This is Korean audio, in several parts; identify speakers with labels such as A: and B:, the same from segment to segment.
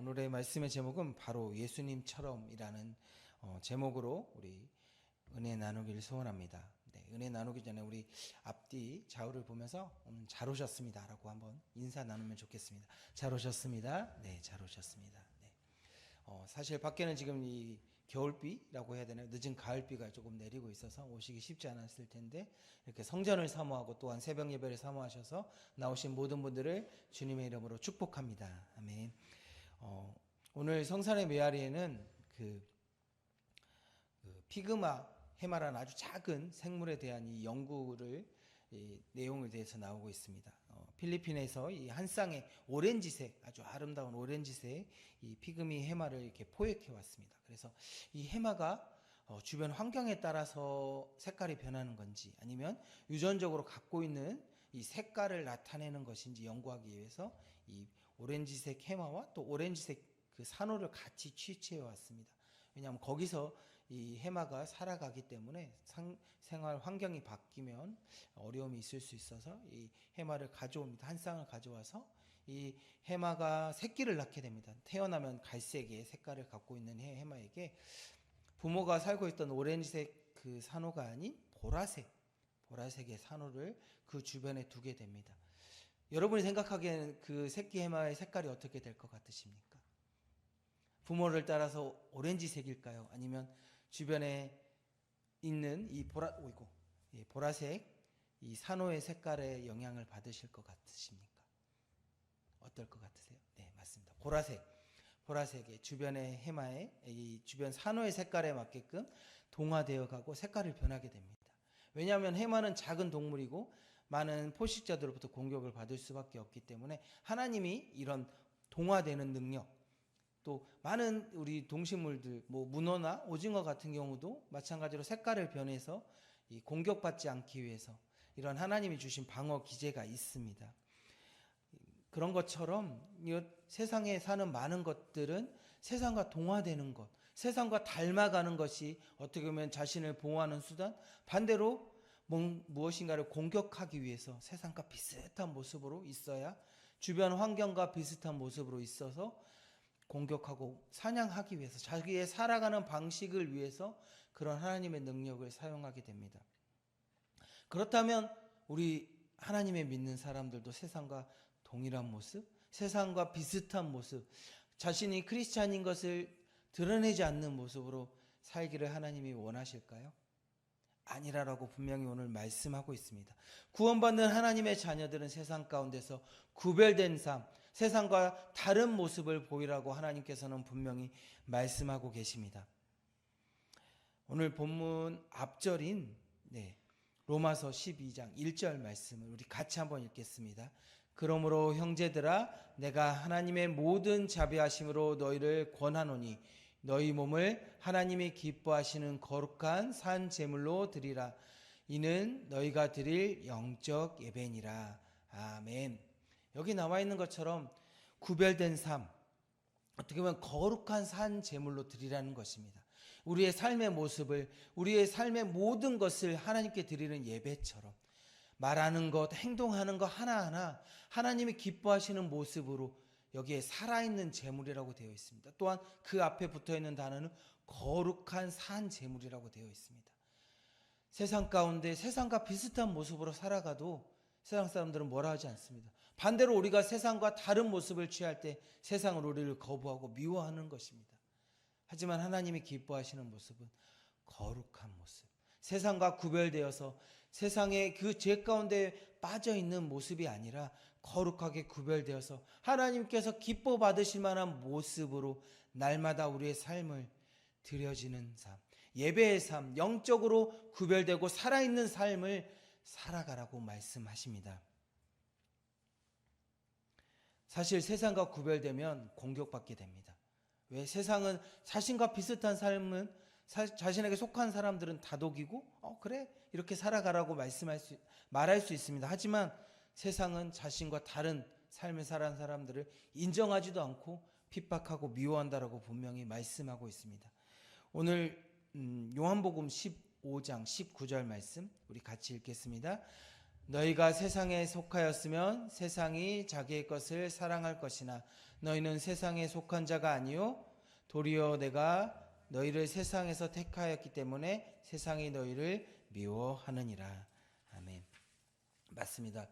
A: 오늘의 말씀의 제목은 바로 예수님처럼이라는 제목으로 우리 은혜 나누기를 소원합니다. 네, 은혜 나누기 전에 우리 앞뒤 좌우를 보면서 잘 오셨습니다 라고 한번 인사 나누면 좋겠습니다. 잘 오셨습니다. 네, 잘 오셨습니다. 네. 사실 밖에는 지금 이 겨울비라고 해야 되나요? 늦은 가을비가 조금 내리고 있어서 오시기 쉽지 않았을 텐데 이렇게 성전을 사모하고 또한 새벽 예배를 사모하셔서 나오신 모든 분들을 주님의 이름으로 축복합니다. 아멘. 오늘 성산의 메아리에는 그 피그마 해마라는 아주 작은 생물에 대한 이 연구를 이 내용에 대해서 나오고 있습니다. 필리핀에서 이 한 쌍의 오렌지색, 아주 아름다운 오렌지색 이 피그미 해마를 이렇게 포획해 왔습니다. 그래서 이 해마가 주변 환경에 따라서 색깔이 변하는 건지 아니면 유전적으로 갖고 있는 이 색깔을 나타내는 것인지 연구하기 위해서 이 오렌지색 해마와 또 오렌지색 그 산호를 같이 취재해 왔습니다. 왜냐하면 거기서 이 해마가 살아가기 때문에 생활 환경이 바뀌면 어려움이 있을 수 있어서 이 해마를 가져옵니다. 한 쌍을 가져와서 이 해마가 새끼를 낳게 됩니다. 태어나면 갈색의 색깔을 갖고 있는 해마에게 부모가 살고 있던 오렌지색 그 산호가 아닌 보라색의 산호를 그 주변에 두게 됩니다. 여러분이 생각하기에는 그 새끼 해마의 색깔이 어떻게 될 것 같으십니까? 부모를 따라서 오렌지색일까요? 아니면 주변에 있는 이 보라색 이 산호의 색깔에 영향을 받으실 것 같으십니까? 어떨 것 같으세요? 네, 맞습니다. 보라색의 주변의 해마의 이 주변 산호의 색깔에 맞게끔 동화되어 가고 색깔을 변하게 됩니다. 왜냐하면 해마는 작은 동물이고 많은 포식자들로부터 공격을 받을 수밖에 없기 때문에 하나님이 이런 동화되는 능력, 또 많은 우리 동식물들, 문어나 오징어 같은 경우도 마찬가지로 색깔을 변해서 이 공격받지 않기 위해서 이런 하나님이 주신 방어 기제가 있습니다. 그런 것처럼 이 세상에 사는 많은 것들은 세상과 동화되는 것, 세상과 닮아가는 것이 어떻게 보면 자신을 보호하는 수단, 반대로 무엇인가를 공격하기 위해서 세상과 비슷한 모습으로 있어야, 주변 환경과 비슷한 모습으로 있어서 공격하고 사냥하기 위해서, 자기의 살아가는 방식을 위해서 그런 하나님의 능력을 사용하게 됩니다. 그렇다면 우리 하나님의 믿는 사람들도 세상과 동일한 모습, 세상과 비슷한 모습, 자신이 크리스찬인 것을 드러내지 않는 모습으로 살기를 하나님이 원하실까요? 아니라라고 분명히 오늘 말씀하고 있습니다. 구원받는 하나님의 자녀들은 세상 가운데서 구별된 삶, 세상과 다른 모습을 보이라고 하나님께서는 분명히 말씀하고 계십니다. 오늘 본문 앞절인 로마서 12장 1절 말씀을 우리 같이 한번 읽겠습니다. 그러므로 형제들아 내가 하나님의 모든 자비하심으로 너희를 권하노니 너희 몸을 하나님이 기뻐하시는 거룩한 산 제물로 드리라. 이는 너희가 드릴 영적 예배니라. 아멘. 여기 나와 있는 것처럼 구별된 삶, 어떻게 보면 거룩한 산 제물로 드리라는 것입니다. 우리의 삶의 모습을, 우리의 삶의 모든 것을 하나님께 드리는 예배처럼 말하는 것, 행동하는 것 하나하나 하나님이 기뻐하시는 모습으로 여기에 살아있는 제물이라고 되어 있습니다. 또한 그 앞에 붙어있는 단어는 거룩한 산 제물이라고 되어 있습니다. 세상 가운데 세상과 비슷한 모습으로 살아가도 세상 사람들은 뭐라 하지 않습니다. 반대로 우리가 세상과 다른 모습을 취할 때 세상은 우리를 거부하고 미워하는 것입니다. 하지만 하나님이 기뻐하시는 모습은 거룩한 모습, 세상과 구별되어서 세상의 그 죄 가운데 빠져있는 모습이 아니라 거룩하게 구별되어서 하나님께서 기뻐 받으실 만한 모습으로 날마다 우리의 삶을 드려지는 삶, 예배의 삶, 영적으로 구별되고 살아있는 삶을 살아가라고 말씀하십니다. 사실 세상과 구별되면 공격받게 됩니다. 왜? 세상은 자신과 비슷한 삶은 자신에게 속한 사람들은 다독이고 그래 이렇게 살아가라고 말할 수 있습니다. 하지만 세상은 자신과 다른 삶을 살아가는 사람들을 인정하지도 않고 핍박하고 미워한다라고 분명히 말씀하고 있습니다. 오늘 요한복음 15장 19절 말씀 우리 같이 읽겠습니다. 너희가 세상에 속하였으면 세상이 자기의 것을 사랑할 것이나 너희는 세상에 속한 자가 아니요 도리어 내가 너희를 세상에서 택하였기 때문에 세상이 너희를 미워하느니라. 아멘. 맞습니다.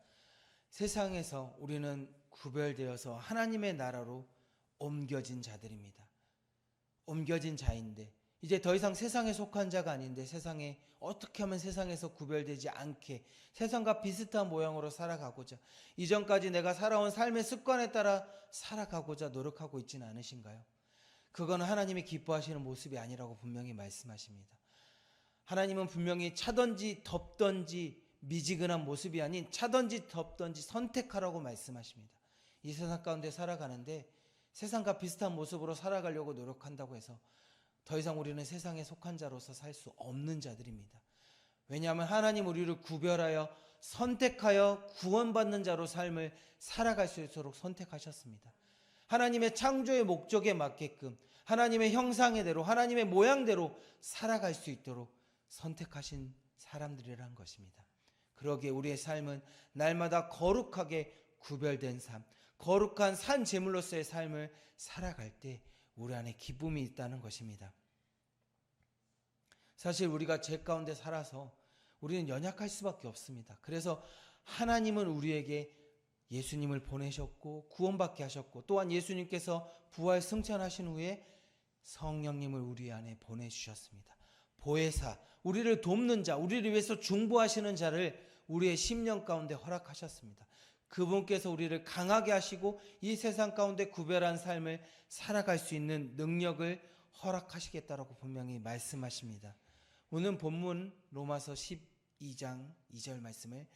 A: 세상에서 우리는 구별되어서 하나님의 나라로 옮겨진 자들입니다. 옮겨진 자인데 이제 더 이상 세상에 속한 자가 아닌데 세상에 어떻게 하면 세상에서 구별되지 않게 세상과 비슷한 모양으로 살아가고자 이전까지 내가 살아온 삶의 습관에 따라 살아가고자 노력하고 있지는 않으신가요? 그건 하나님이 기뻐하시는 모습이 아니라고 분명히 말씀하십니다. 하나님은 분명히 차든지 덥든지 미지근한 모습이 아닌 차든지 덥든지 선택하라고 말씀하십니다. 이 세상 가운데 살아가는데 세상과 비슷한 모습으로 살아가려고 노력한다고 해서 더 이상 우리는 세상에 속한 자로서 살 수 없는 자들입니다. 왜냐하면 하나님 우리를 구별하여 선택하여 구원받는 자로 삶을 살아갈 수 있도록 선택하셨습니다. 하나님의 창조의 목적에 맞게끔 하나님의 형상대로 하나님의 모양대로 살아갈 수 있도록 선택하신 사람들이라는 것입니다. 그러기에 우리의 삶은 날마다 거룩하게 구별된 삶, 거룩한 산 제물로서의 삶을 살아갈 때 우리 안에 기쁨이 있다는 것입니다. 사실 우리가 죄 가운데 살아서 우리는 연약할 수밖에 없습니다. 그래서 하나님은 우리에게 예수님을 보내셨고 구원받게 하셨고 또한 예수님께서 부활 승천하신 후에 성령님을 우리 안에 보내주셨습니다. 보혜사, 우리를 돕는 자, 우리를 위해서 중보하시는 자를 우리의 심령 가운데 허락하셨습니다. 그분께서 우리를 강하게 하시고 이 세상 가운데 구별한 삶을 살아갈 수 있는 능력을 허락하시겠다라고 분명히 말씀하십니다. 오늘 본문 로마서 12장 2절 말씀을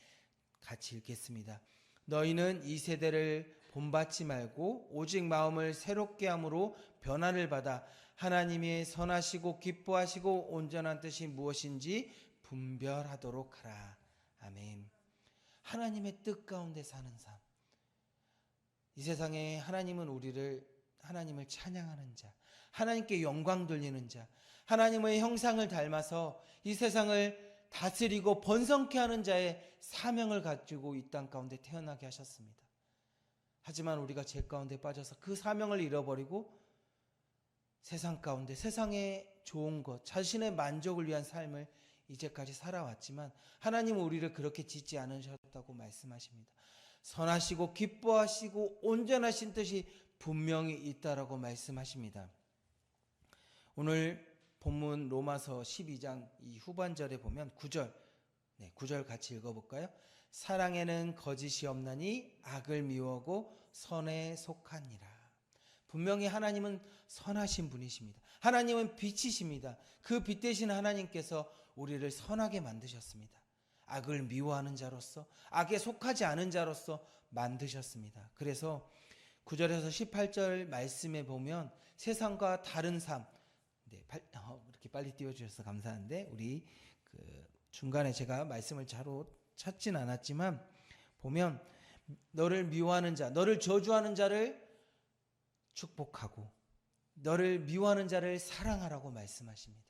A: 같이 읽겠습니다. 너희는 이 세대를 본받지 말고 오직 마음을 새롭게 함으로 변화를 받아 하나님의 선하시고 기뻐하시고 온전한 뜻이 무엇인지 분별하도록 하라. 아멘. 하나님의 뜻 가운데 사는 삶. 이 세상에 하나님은 하나님을 찬양하는 자, 하나님께 영광 돌리는 자, 하나님의 형상을 닮아서 이 세상을 다스리고 번성케 하는 자의 사명을 가지고 이 땅 가운데 태어나게 하셨습니다. 하지만 우리가 죄 가운데 빠져서 그 사명을 잃어버리고 세상 가운데 세상의 좋은 것, 자신의 만족을 위한 삶을 이제까지 살아왔지만 하나님은 우리를 그렇게 짓지 않으셨다고 말씀하십니다. 선하시고 기뻐하시고 온전하신 뜻이 분명히 있다라고 말씀하십니다. 오늘 본문 로마서 12장 이 후반절에 보면 9절 같이 읽어볼까요? 사랑에는 거짓이 없나니 악을 미워하고 선에 속하니라. 분명히 하나님은 선하신 분이십니다. 하나님은 빛이십니다. 그 빛 대신 하나님께서 우리를 선하게 만드셨습니다. 악을 미워하는 자로서 악에 속하지 않은 자로서 만드셨습니다. 그래서 9절에서 18절 말씀에 보면 세상과 다른 삶, 이렇게 빨리 띄워주셔서 감사한데 우리 중간에 제가 말씀을 자로 찾진 않았지만 보면 너를 미워하는 자, 너를 저주하는 자를 축복하고 너를 미워하는 자를 사랑하라고 말씀하십니다.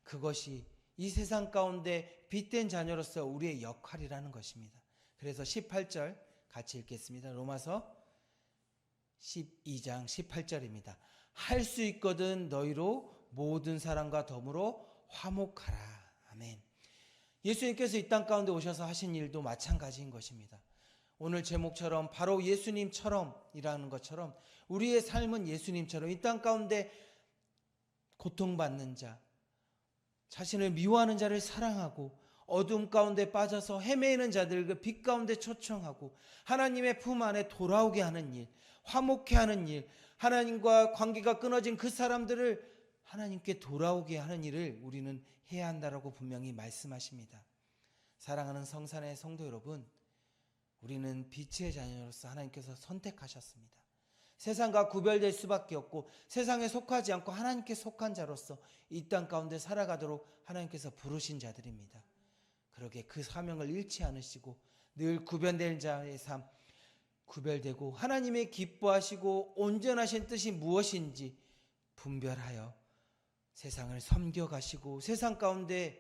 A: 그것이 이 세상 가운데 빛된 자녀로서 우리의 역할이라는 것입니다. 그래서 18절 같이 읽겠습니다. 로마서 12장 18절입니다. 할 수 있거든 너희로 모든 사람과 더불어 화목하라. 아멘. 예수님께서 이 땅 가운데 오셔서 하신 일도 마찬가지인 것입니다. 오늘 제목처럼 바로 예수님처럼이라는 것처럼 우리의 삶은 예수님처럼 이 땅 가운데 고통받는 자, 자신을 미워하는 자를 사랑하고 어둠 가운데 빠져서 헤매이는 자들 그 빛 가운데 초청하고 하나님의 품 안에 돌아오게 하는 일, 화목케 하는 일, 하나님과 관계가 끊어진 그 사람들을 하나님께 돌아오게 하는 일을 우리는 해야 한다라고 분명히 말씀하십니다. 사랑하는 성산의 성도 여러분, 우리는 빛의 자녀로서 하나님께서 선택하셨습니다. 세상과 구별될 수밖에 없고 세상에 속하지 않고 하나님께 속한 자로서 이 땅 가운데 살아가도록 하나님께서 부르신 자들입니다. 그러게 그 사명을 잃지 않으시고 늘 구별된 자의 삶, 구별되고 하나님의 기뻐하시고 온전하신 뜻이 무엇인지 분별하여 세상을 섬겨가시고 세상 가운데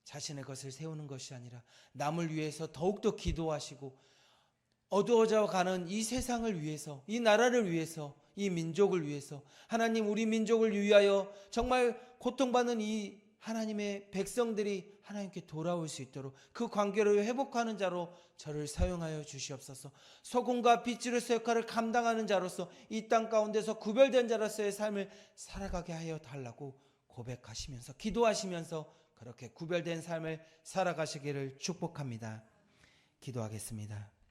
A: 자신의 것을 세우는 것이 아니라 남을 위해서 더욱더 기도하시고 어두워져 가는 이 세상을 위해서, 이 나라를 위해서, 이 민족을 위해서, 하나님 우리 민족을 위하여 정말 고통받는 이 하나님의 백성들이 하나님께 돌아올 수 있도록 그 관계를 회복하는 자로 저를 사용하여 주시옵소서. 소금과 빛으로서 역할을 감당하는 자로서 이 땅 가운데서 구별된 자로서의 삶을 살아가게 하여 달라고 고백하시면서 기도하시면서 그렇게 구별된 삶을 살아가시기를 축복합니다. 기도하겠습니다.